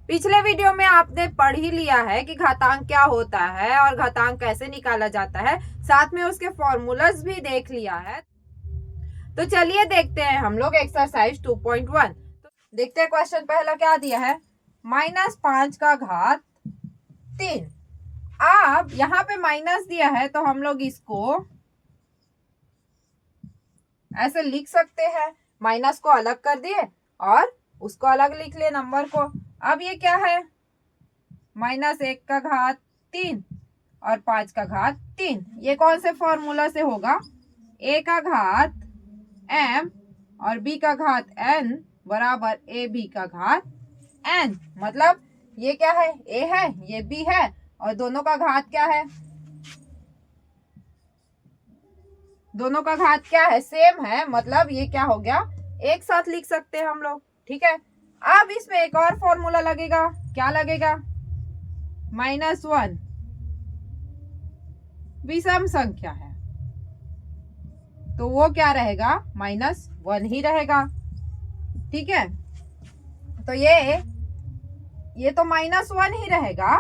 पिछले वीडियो में आपने पढ़ ही लिया है कि घातांक क्या होता है और घातांक कैसे निकाला जाता है, साथ में उसके फॉर्मूलाज भी देख लिया है। तो चलिए देखते हैं हम लोग एक्सरसाइज 2.1। तो देखते हैं क्वेश्चन पहला क्या दिया है, -5 का घात 3। अब यहाँ पे माइनस दिया है तो हम लोग इसको ऐसे लिख सकते हैं, माइनस को अलग कर दिए और उसको अलग लिख लिए नंबर को। अब ये क्या है, -1 का घात 3 और 5 का घात 3। ये कौन से फॉर्मूला से होगा, a का घात m और b का घात n बराबर ab का घात n। मतलब ये क्या है, a है, ये b है और दोनों का घात क्या है, दोनों का घात क्या है, सेम है। मतलब ये क्या हो गया, एक साथ लिख सकते हैं हम लोग। ठीक है, अब इसमें एक और फॉर्मूला लगेगा, क्या लगेगा, -1 विषम संख्या है तो वो क्या रहेगा, -1 ही रहेगा। ठीक है, तो ये तो -1 ही रहेगा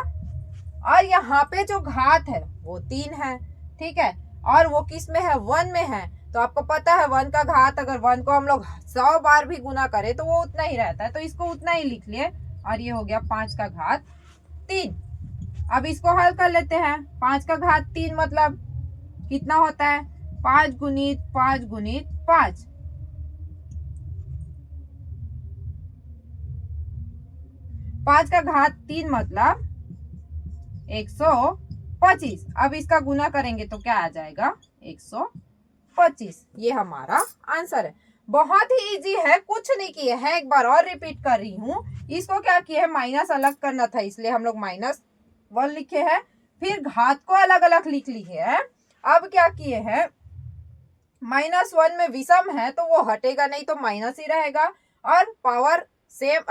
और यहाँ पे जो घात है वो 3 है। ठीक है, और वो किस में है, 1 में है। तो आपको पता है 1 का घात अगर 1 को हम लोग 100 बार भी गुना करें तो वो उतना ही रहता है, तो इसको उतना ही लिख लिए। और ये हो गया 5 का घात 3। अब इसको हल कर लेते हैं। 5 का घात 3 मतलब कितना होता है, 5 गुणित 5 गुणित 5। 5 का घात 3 मतलब 125। अब इसका गुना करेंगे तो क्या आ जाएगा, 125। ये हमारा आंसर है। बहुत ही इजी है, कुछ नहीं किए हैं। एक बार और रिपीट कर रही हूँ, इसको क्या किया है, माइनस अलग करना था इसलिए हम लोग -1 लिखे हैं, फिर घात को अलग अलग लिख लिए है। अब क्या किए हैं, -1 में विषम है तो वो हटेगा नहीं तो माइनस ही रहेगा, और पावर सेम,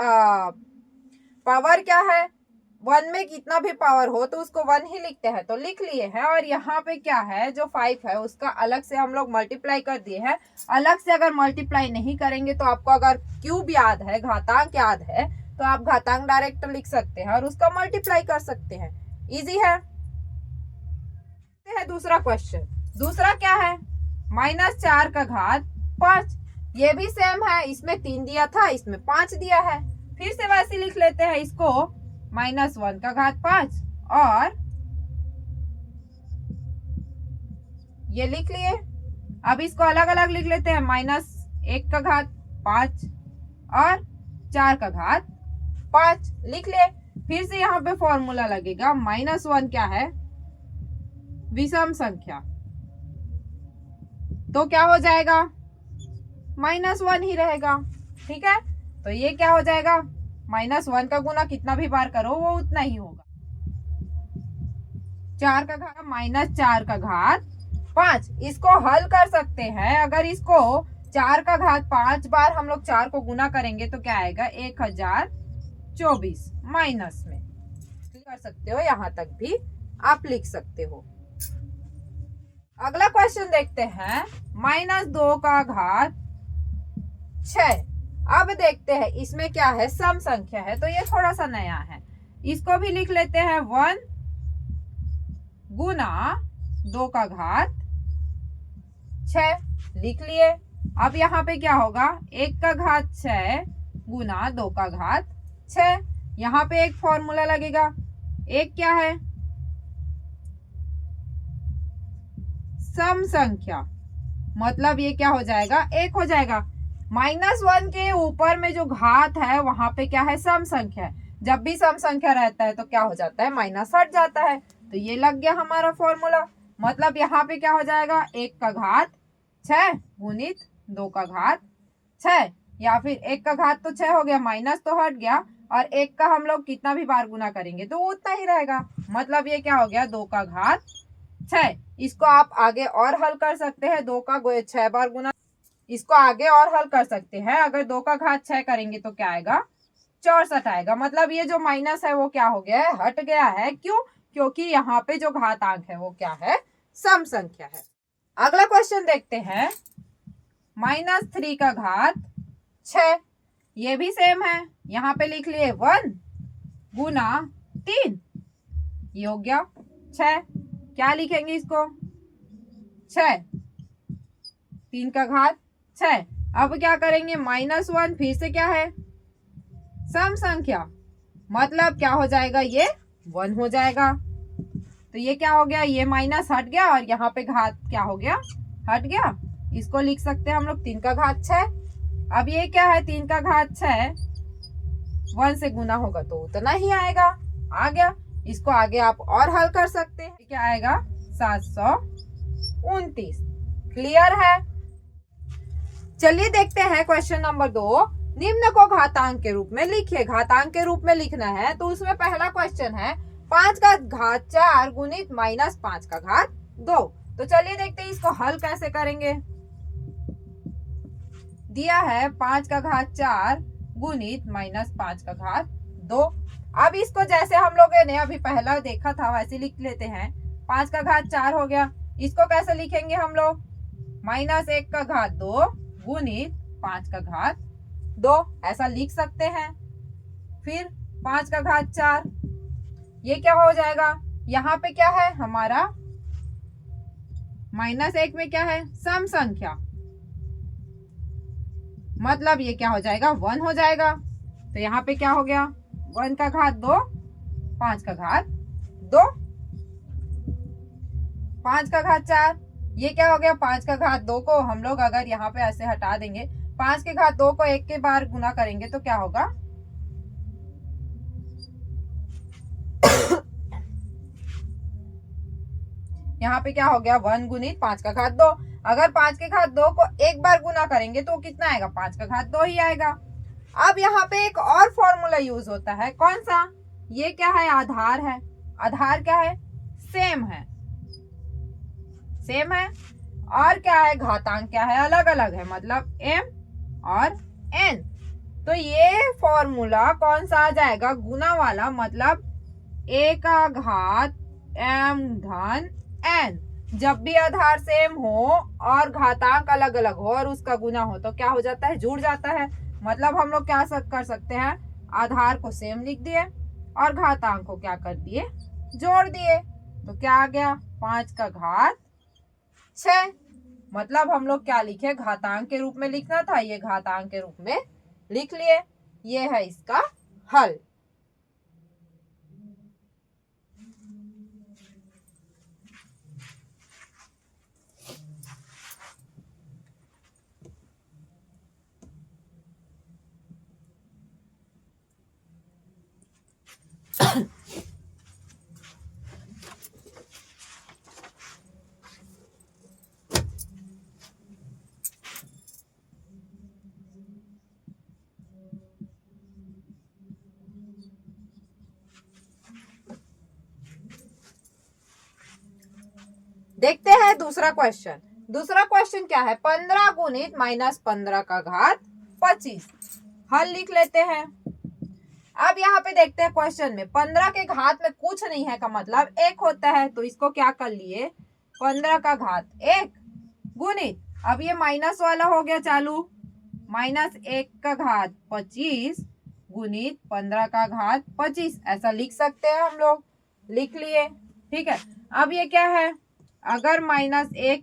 पावर क्या है, 1 में कितना भी पावर हो तो उसको 1 ही लिखते हैं, तो लिख लिए हैं। और यहाँ पे क्या है, जो 5 है उसका अलग से हम लोग मल्टीप्लाई कर दिए हैं। अलग से अगर मल्टीप्लाई नहीं करेंगे तो आपको अगर क्यूब याद है, घातांक याद है, तो आप घातांक डायरेक्ट लिख सकते हैं और उसका मल्टीप्लाई कर सकते हैं। इजी है। दूसरा क्वेश्चन, दूसरा क्या है, -4 का घात 5। ये भी सेम है, इसमें 3 दिया था, इसमें 5 दिया है। फिर से वैसे लिख लेते हैं इसको, -1 का घात 5 और ये लिख लिए। अब इसको अलग अलग लिख लेते हैं, -1 का घात 5 और 4 का घात 5 लिख लिए। फिर से यहाँ पे फॉर्मूला लगेगा, -1 क्या है, विषम संख्या, तो क्या हो जाएगा, -1 ही रहेगा। ठीक है, तो ये क्या हो जाएगा, -1 का गुना कितना भी बार करो वो उतना ही होगा। 4 का घात, -4 का घात 5, इसको हल कर सकते हैं। अगर इसको 4 का घात 5 बार हम लोग 4 को गुना करेंगे तो क्या आएगा, 1024 माइनस में कर सकते हो, यहां तक भी आप लिख सकते हो। अगला क्वेश्चन देखते हैं, -2 का घात 6। अब देखते हैं इसमें क्या है, सम संख्या है तो ये थोड़ा सा नया है। इसको भी लिख लेते हैं, 1 गुना 2 का घात 6 लिख लिए। अब यहाँ पे क्या होगा, 1 का घात 6 गुना 2 का घात 6। यहाँ पे एक फॉर्मूला लगेगा, एक क्या है, सम संख्या, मतलब ये क्या हो जाएगा, 1 हो जाएगा। -1 के ऊपर में जो घात है वहां पे क्या है, सम संख्या है। जब भी सम संख्या रहता है तो क्या हो जाता है, माइनस हट जाता है। तो ये लग गया हमारा फॉर्मूला। मतलब यहाँ पे क्या हो जाएगा, 1 का घात 6 गुणित 2 का घात 6, या फिर 1 का घात तो 6 हो गया, माइनस तो हट गया, और 1 का हम लोग कितना भी बार गुना करेंगे तो उतना ही रहेगा। मतलब ये क्या हो गया, 2 का घात 6। इसको आप आगे और हल कर सकते हैं, 2 का 6 बार गुना, इसको आगे और हल कर सकते हैं। अगर 2 का घात 6 करेंगे तो क्या आएगा, 64 आएगा। मतलब ये जो माइनस है वो क्या हो गया है, हट गया है। क्यों, क्योंकि यहाँ पे जो घातांक है वो क्या है, सम संख्या है। अगला क्वेश्चन देखते हैं, -3 का घात 6। ये भी सेम है, यहाँ पे लिख लिए 1 गुना 3, ये हो गया 6। क्या लिखेंगे इसको? 6, 3 का घात 6। अब क्या करेंगे? -1 फिर से क्या है? सम संख्या, मतलब क्या हो जाएगा? ये 1 हो जाएगा। तो ये क्या हो गया? ये माइनस हट गया और यहाँ पे घात क्या हो गया? हट गया। इसको लिख सकते हैं हम लोग 3 का घात 6। अब ये क्या है? 3 का घात 6 1 से गुना होगा तो उतना ही आएगा। आ गया। इसको आगे आप और हल कर सकते हैं। क्या आएगा? 729। क्लियर है? चलिए देखते हैं क्वेश्चन नंबर 2। निम्न को घातांक के रूप में लिखिए। घातांक के रूप में लिखना है तो उसमें पहला क्वेश्चन है 5 का घात 4 गुणित -5 का घात 2। तो चलिए देखते हैं इसको हल कैसे करेंगे। दिया है 5 का घात 4 गुणित -5 का घात 2। अब इसको जैसे हम लोगों ने अभी पहला देखा था वैसे लिख लेते हैं। 5 का घात 4 हो गया। इसको कैसे लिखेंगे हम लोग? -1 का घात 2 गुणित 5 का घात 2, ऐसा लिख सकते हैं। फिर 5 का घात 4, ये क्या हो जाएगा? यहाँ पे क्या है हमारा? -1 में क्या है? सम संख्या, मतलब ये क्या हो जाएगा? 1 हो जाएगा। तो यहाँ पे क्या हो गया? 1 का घात 2, 5 का घात 2, 5 का घात 4, ये क्या हो गया? 5 का घात 2 को हम लोग अगर यहाँ पे ऐसे हटा देंगे, 5 के घात 2 को 1 के बार गुना करेंगे तो क्या होगा? यहाँ पे क्या हो गया? 1 गुणित 5 का घात 2। अगर 5 के घात 2 को 1 बार गुना करेंगे तो कितना आएगा? 5 का घात 2 ही आएगा। अब यहाँ पे एक और फॉर्मूला यूज होता है। कौन सा? ये क्या है? आधार है। आधार क्या है? सेम है। सेम है। और क्या है? घातांक क्या है? अलग अलग है, मतलब m और n। तो ये फॉर्मूला कौन सा आ जाएगा? गुना वाला, मतलब a का घात m धन n। जब भी आधार सेम हो और घातांक अलग अलग हो और उसका गुना हो तो क्या हो जाता है? जुड़ जाता है। मतलब हम लोग क्या कर सकते हैं? आधार को सेम लिख दिए और घातांक को क्या कर दिए? जोड़ दिए। तो क्या आ गया? 5 का घात 6। मतलब हम लोग क्या लिखे? घातांक के रूप में लिखना था, ये घातांक के रूप में लिख लिए। ये है इसका हल। देखते हैं दूसरा क्वेश्चन। दूसरा क्वेश्चन क्या है? 15 गुणित -15 का घात 25। हल लिख लेते हैं। अब यहाँ पे देखते हैं क्वेश्चन में 15 के घात में कुछ नहीं है का मतलब 1 होता है। तो इसको क्या कर लिए? 15 का घात 1 गुणित, अब ये माइनस वाला हो गया चालू, -1 का घात 25 गुणित 15 का घात 25, ऐसा लिख सकते हैं हम लोग। लिख लिए। ठीक है। अब ये क्या है? अगर -1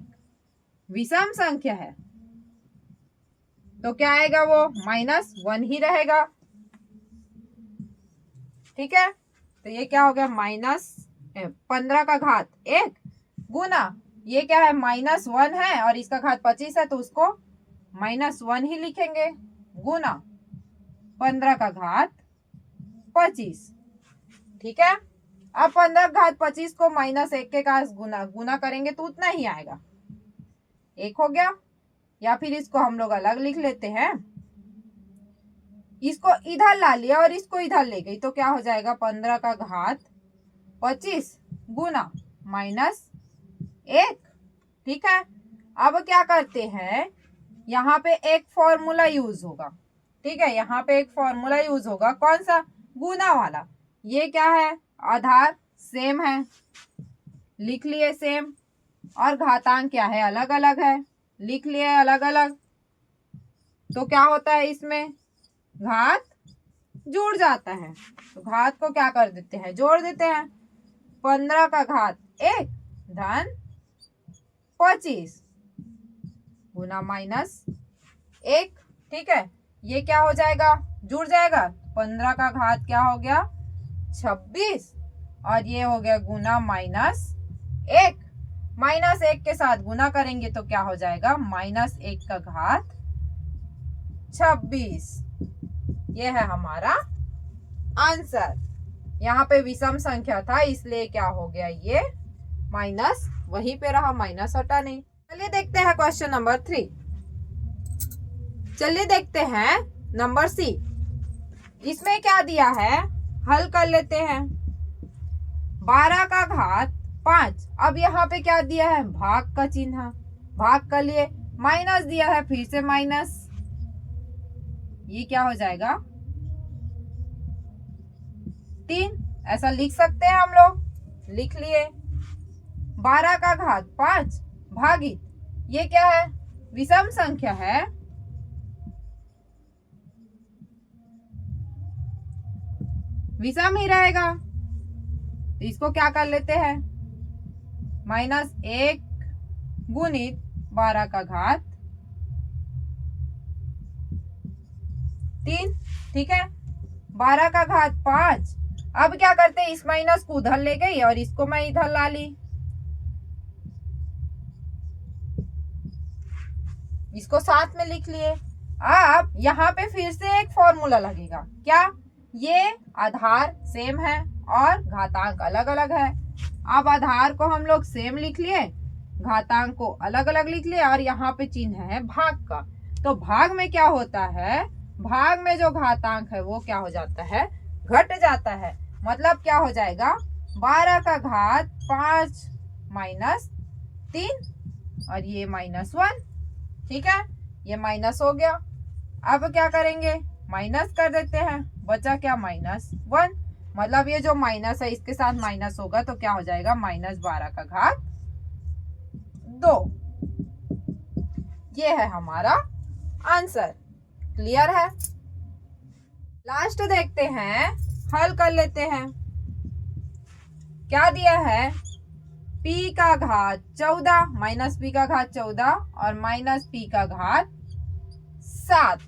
विषम संख्या है तो क्या आएगा? वो -1 ही रहेगा। ठीक है। तो ये क्या हो गया? -15 का घात 1 गुना, ये क्या है? -1 है और इसका घात 25 है तो उसको -1 ही लिखेंगे, गुना 15 का घात 25। ठीक है। अब 15 का घात 25 को -1 के घात गुना करेंगे तो उतना ही आएगा, 1 हो गया। या फिर इसको हम लोग अलग लिख लेते हैं। इसको इधर ला लिया और इसको इधर ले गई तो क्या हो जाएगा? 15 का घात 25 गुना -1। ठीक है। अब क्या करते हैं? यहाँ पे एक फॉर्मूला यूज होगा। ठीक है। यहाँ पे एक फॉर्मूला यूज होगा। कौन सा? गुना वाला। ये क्या है? आधार सेम है, लिख लिए सेम, और घातांक क्या है? अलग अलग है, लिख लिए अलग अलग। तो क्या होता है इसमें? घात जुड़ जाता है। तो घात को क्या कर देते हैं, जोड़ देते हैं। 15 का घात 1 धन 25 गुना -1। ठीक है, ये क्या हो जाएगा, जुड़ जाएगा। 15 का घात क्या हो गया 26 और ये हो गया गुना -1। -1 के साथ गुना करेंगे तो क्या हो जाएगा -1 का घात 26। ये है हमारा आंसर। यहाँ पे विषम संख्या था इसलिए क्या हो गया, ये माइनस वहीं पे रहा, माइनस हटा नहीं। चलिए देखते हैं क्वेश्चन नंबर 3। चलिए देखते हैं नंबर सी। इसमें क्या दिया है, हल कर लेते हैं। 12 का घात 5। अब यहाँ पे क्या दिया है, भाग का चिन्ह, भाग के लिए माइनस दिया है, फिर से माइनस। ये क्या हो जाएगा 3, ऐसा लिख सकते हैं हम लोग, लिख लिए। 12 का घात 5 भागित, ये क्या है विषम संख्या है, विषम ही रहेगा, तो इसको क्या कर लेते हैं, -1 गुणित 12 का घात 3। ठीक है, 12 का घात 5। अब क्या करते हैं, इस माइनस को उधर ले गई और इसको मैं इधर ला ली, इसको साथ में लिख लिए। अब यहाँ पे फिर से एक फॉर्मूला लगेगा, क्या, ये आधार सेम है और घातांक अलग अलग है। अब आधार को हम लोग सेम लिख लिए, घातांक को अलग अलग लिख लिए और यहाँ पे चिन्ह है भाग का। तो भाग में क्या होता है, भाग में जो घातांक है वो क्या हो जाता है, घट जाता है। मतलब क्या हो जाएगा 12 का घात 5 -3 और ये -1। ठीक है, ये माइनस हो गया। अब क्या करेंगे, माइनस कर देते हैं, बचा क्या -1। मतलब ये जो माइनस है इसके साथ माइनस होगा तो क्या हो जाएगा -12 का घात 2। ये है हमारा आंसर। क्लियर है। लास्ट देखते हैं, हल कर लेते हैं। क्या दिया है, p का घात 14 -p का घात 14 और -p का घात 7।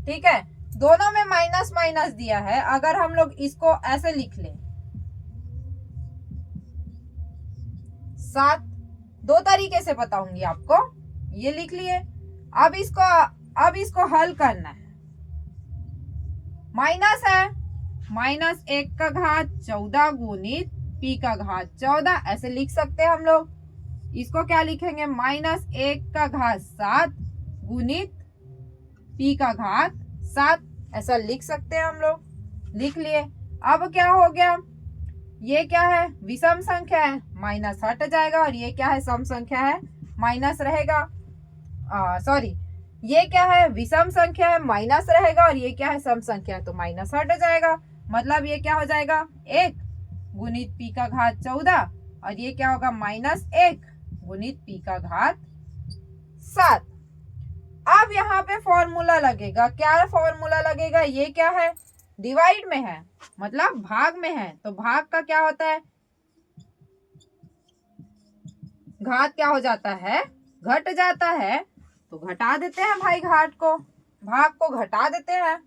ठीक है, दोनों में माइनस माइनस दिया है। अगर हम लोग इसको ऐसे लिख लें 7, दो तरीके से बताऊंगी आपको, ये लिख लिए। अब इसको हल करना है। माइनस है, -1 का घात 14 गुणित p का घात 14, ऐसे लिख सकते हैं हम लोग। इसको क्या लिखेंगे, -1 का घात 7 गुणित p का घात 7, ऐसा लिख सकते हैं हम लोग, लिख लिए। अब क्या हो गया, ये क्या है विषम संख्या है, माइनस हट जाएगा और ये क्या है सम संख्या है, माइनस रहेगा। सॉरी, ये क्या है विषम संख्या है, माइनस रहेगा और ये क्या है सम संख्या है, तो माइनस हट जाएगा। मतलब ये क्या हो जाएगा 1 गुणित p का घात 14 और ये क्या होगा -1 गुणित p का घात 7। अब यहाँ पे फॉर्मूला लगेगा, क्या फॉर्मूला लगेगा, ये क्या है डिवाइड में है, मतलब भाग में है, तो भाग का क्या होता है, घात क्या हो जाता है, घट जाता है। तो घटा देते हैं भाई घाट को, भाग को घटा देते हैं,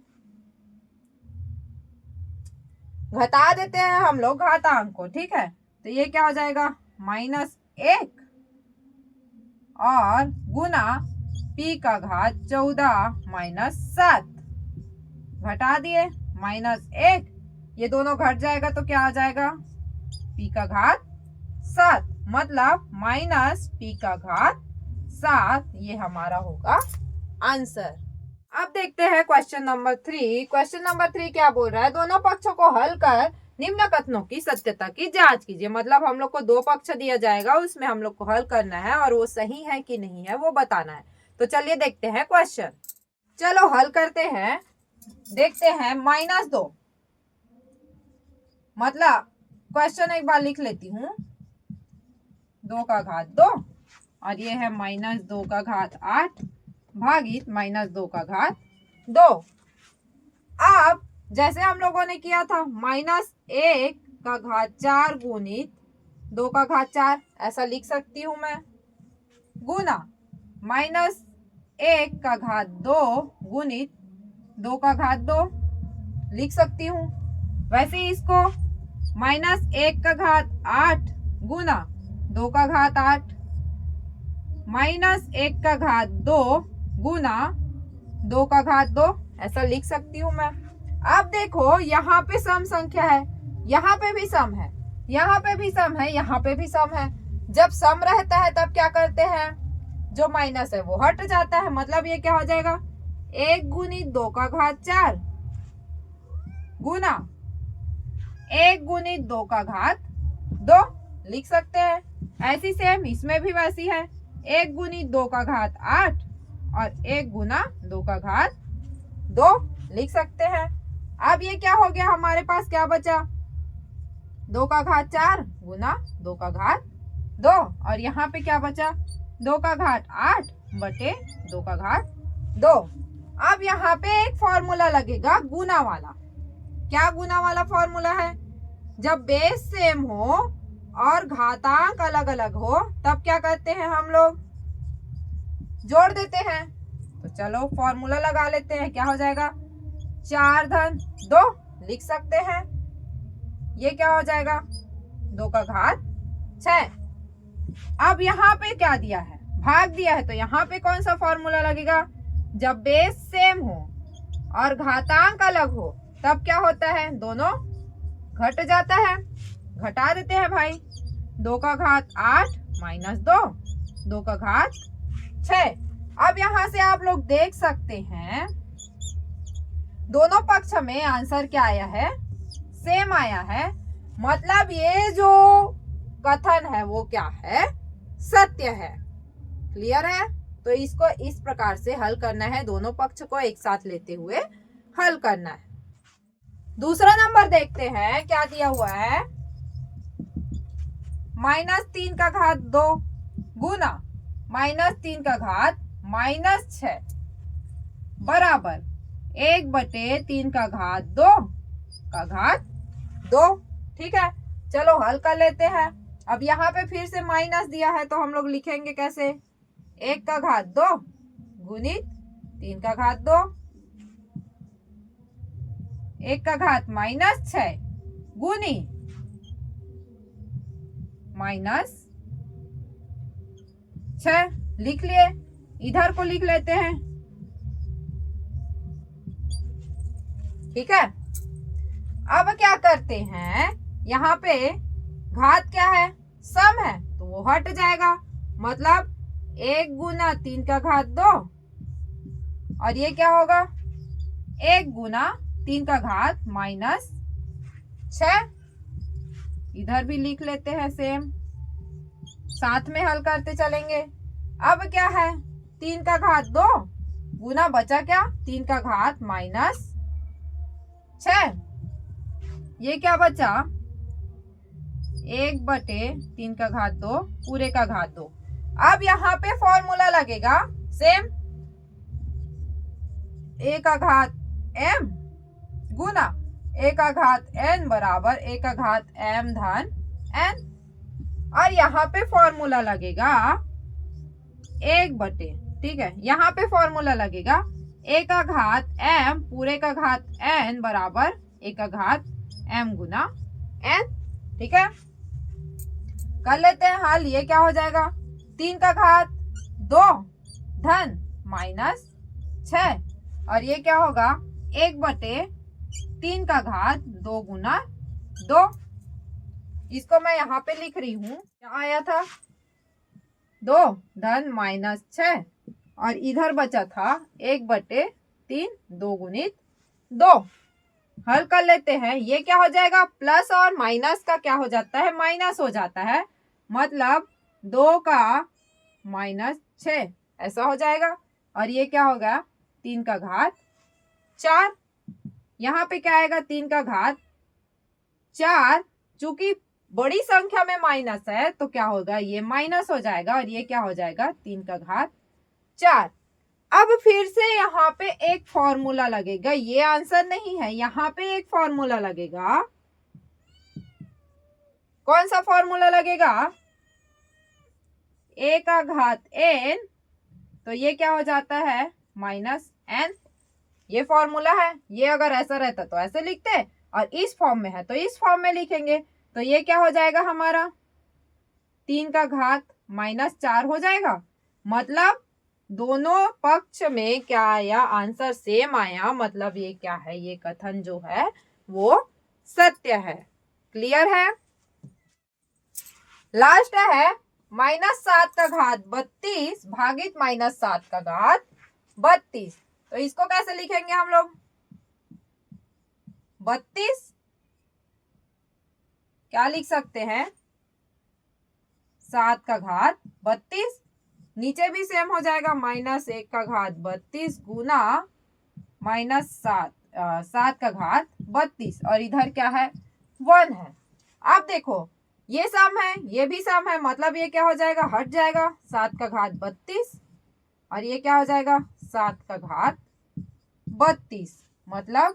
घटा देते हैं हम लोग घातांक को। ठीक है, तो ये क्या हो जाएगा -1 और गुना p का घात 14 -7, घटा दिए -1, ये दोनों घट जाएगा तो क्या आ जाएगा p का घात 7, मतलब -p का घात 7। ये हमारा होगा आंसर। अब देखते हैं क्वेश्चन नंबर 3। क्वेश्चन नंबर 3 क्या बोल रहा है, दोनों पक्षों को हल कर निम्न कथनों की सत्यता की जांच कीजिए। मतलब हम लोग को दो पक्ष दिया जाएगा, उसमें हम लोग को हल करना है और वो सही है कि नहीं है वो बताना है। तो चलिए देखते हैं क्वेश्चन, चलो हल करते हैं। देखते हैं -2, मतलब क्वेश्चन एक बार लिख लेती हूँ, 2 का घात 2 और ये है -2 का घात 8 भागित -2 का घात 2। अब जैसे हम लोगों ने किया था -1 का घात 4 गुणित 2 का घात 4, ऐसा लिख सकती हूँ मैं, गुना -1 का घात 2 गुणित 2 का घात 2 लिख सकती हूँ। वैसे ही इसको -1 का घात 8 गुना 2 का घात 8 -1 का घात 2 गुना 2 का घात 2 ऐसा लिख सकती हूँ मैं। अब देखो यहाँ पे सम संख्या है, यहाँ पे भी सम है, यहाँ पे भी सम है, यहाँ पे भी सम है। जब सम रहता है तब क्या करते हैं, जो माइनस है वो हट जाता है। मतलब ये क्या हो जाएगा, 1 गुणित 2 का घात 4 गुना 1 गुणित 2 का घात 2 लिख सकते हैं। ऐसी सेम इसमें भी वैसी है, 1 गुणित 2 का घात 8 और 1 गुना 2 का घात 2 लिख सकते हैं। अब ये क्या हो गया, हमारे पास क्या बचा, 2 का घात 4 गुना 2 का घात 2 और यहाँ पे क्या बचा, 2 का घात 8 बटे 2 का घात 2। अब यहाँ पे एक फॉर्मूला लगेगा गुना वाला। क्या गुना वाला फॉर्मूला है, जब बेस सेम हो और घातांक अलग अलग हो तब क्या करते हैं हम लोग, जोड़ देते हैं। तो चलो फॉर्मूला लगा लेते हैं, क्या हो जाएगा, 4 धन 2 लिख सकते हैं। ये क्या हो जाएगा, 2 का घात 6। अब यहाँ पे क्या दिया है, भाग दिया है, तो यहाँ पे कौन सा फॉर्मूला लगेगा, जब बेस सेम हो और घातांक अलग हो तब क्या होता है, दोनों घट जाता है। घटा देते हैं भाई, 2 का घात 8 माइनस 2 2 का घात 6। अब यहाँ से आप लोग देख सकते हैं दोनों पक्ष में आंसर क्या आया है, सेम आया है। मतलब ये जो कथन है वो क्या है, सत्य है। क्लियर है। तो इसको इस प्रकार से हल करना है, दोनों पक्ष को एक साथ लेते हुए हल करना है। दूसरा नंबर देखते हैं क्या दिया हुआ है, -3 का घात 2 गुना -3 का घात -6 बराबर 1/3 का घात 2 ठीक है। चलो हल कर लेते हैं। अब यहाँ पे फिर से माइनस दिया है तो हम लोग लिखेंगे कैसे, 1 का घात 2 गुणित 3 का घात 2, 1 का घात -6 गुनी -6 लिख लिए। इधर को लिख लेते हैं, ठीक है। अब क्या करते हैं, यहाँ पे घात क्या है, सम है, तो वो हट जाएगा। मतलब 1 गुना 3 का घात 2 और ये क्या होगा, 1 गुना 3 का घात -6। इधर भी लिख लेते हैं सेम, साथ में हल करते चलेंगे। अब क्या है, 3 का घात 2 गुना बचा क्या, 3 का घात -6। ये क्या बचा, 1/3 का घात 2 पूरे का घात 2। अब यहाँ पे फॉर्मूला लगेगा सेम, a⁴m गुना a⁴n बराबर a⁴m धन n। और यहाँ पे फॉर्मूला लगेगा 1/, ठीक है, यहाँ पे फॉर्मूला लगेगा a⁴m पूरे का घात n बराबर a⁴m गुना n, ठीक है। कर लेते हैं हल। ये क्या हो जाएगा, 3 का घात 2 धन -6 और ये क्या होगा, 1/3 का घात 2 गुना 2। इसको मैं यहाँ पे लिख रही हूँ, क्या आया था, 2 धन -6 और इधर बचा था 1/3 2 गुणित 2। हल कर लेते हैं। ये क्या हो जाएगा, प्लस और माइनस का क्या हो जाता है, माइनस हो जाता है। मतलब 2 का -6 ऐसा हो जाएगा। और ये क्या होगा, 3 का घात 4। यहाँ पे क्या आएगा, 3 का घात 4। चूंकि बड़ी संख्या में माइनस है तो क्या होगा, ये माइनस हो जाएगा और ये क्या हो जाएगा, 3 का घात 4। अब फिर से यहाँ पे एक फॉर्मूला लगेगा, ये आंसर नहीं है, यहाँ पे एक फॉर्मूला लगेगा। कौन सा फॉर्मूला लगेगा? a का घात n, तो ये क्या हो जाता है माइनस n। ये फॉर्मूला है, ये अगर ऐसा रहता तो ऐसे लिखते, और इस फॉर्म में है तो इस फॉर्म में लिखेंगे। तो ये क्या हो जाएगा हमारा 3 का घात -4 हो जाएगा। मतलब दोनों पक्ष में क्या आया, आंसर सेम आया। मतलब ये क्या है, ये कथन जो है वो सत्य है। क्लियर है? लास्ट है -7 का घात 32 भागित -7 का घात 32। तो इसको कैसे लिखेंगे हम लोग? 32 क्या लिख सकते हैं, 7 का घात 32, नीचे भी सेम हो जाएगा -1 का घात 32 गुना -7 का घात 32, और इधर क्या है 1 है। अब देखो ये सम है, ये भी सम है, मतलब ये क्या हो जाएगा, हट जाएगा 7 का घात 32, और ये क्या हो जाएगा 7 का घात 32, मतलब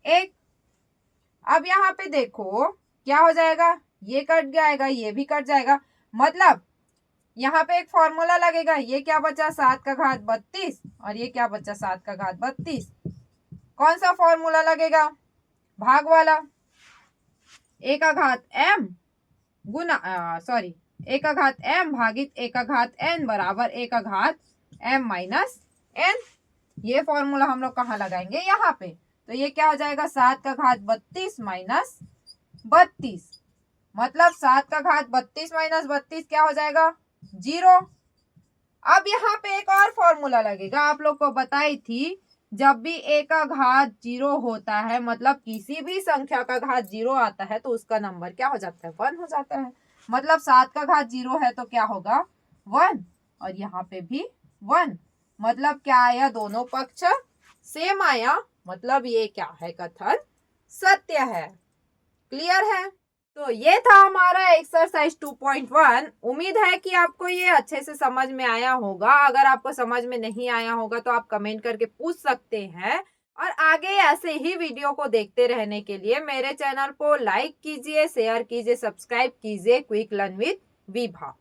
1। अब यहाँ पे देखो क्या हो जाएगा, ये कट जाएगा, ये भी कट जाएगा। मतलब यहाँ पे एक फॉर्मूला लगेगा, ये क्या बचा 7 का घात 32, और ये क्या बचा 7 का घात 32। कौन सा फॉर्मूला लगेगा? भाग वाला। a का घात m गुना a का घात m भागित a का घात n बराबर a का घात m माइनस n। ये फॉर्मूला हम लोग कहाँ लगाएंगे, यहाँ पे। तो ये क्या हो जाएगा 7 का घात 32 माइनस 32, मतलब 7 का घात 32 माइनस 32 क्या हो जाएगा 0। अब यहाँ पे एक और फॉर्मूला लगेगा, आप लोग को बताई थी, जब भी a का घात 0 होता है, मतलब किसी भी संख्या का घात 0 आता है, तो उसका नंबर क्या हो जाता है 1 हो जाता है। मतलब 7 का घात 0 है तो क्या होगा 1, और यहाँ पे भी 1। मतलब क्या आया, दोनों पक्ष सेम आया। मतलब ये क्या है, कथन सत्य है। क्लियर है? तो ये था हमारा एक्सरसाइज 2.1। उम्मीद है कि आपको ये अच्छे से समझ में आया होगा। अगर आपको समझ में नहीं आया होगा तो आप कमेंट करके पूछ सकते हैं। और आगे ऐसे ही वीडियो को देखते रहने के लिए मेरे चैनल को लाइक कीजिए, शेयर कीजिए, सब्सक्राइब कीजिए। Quick learn with Vibha.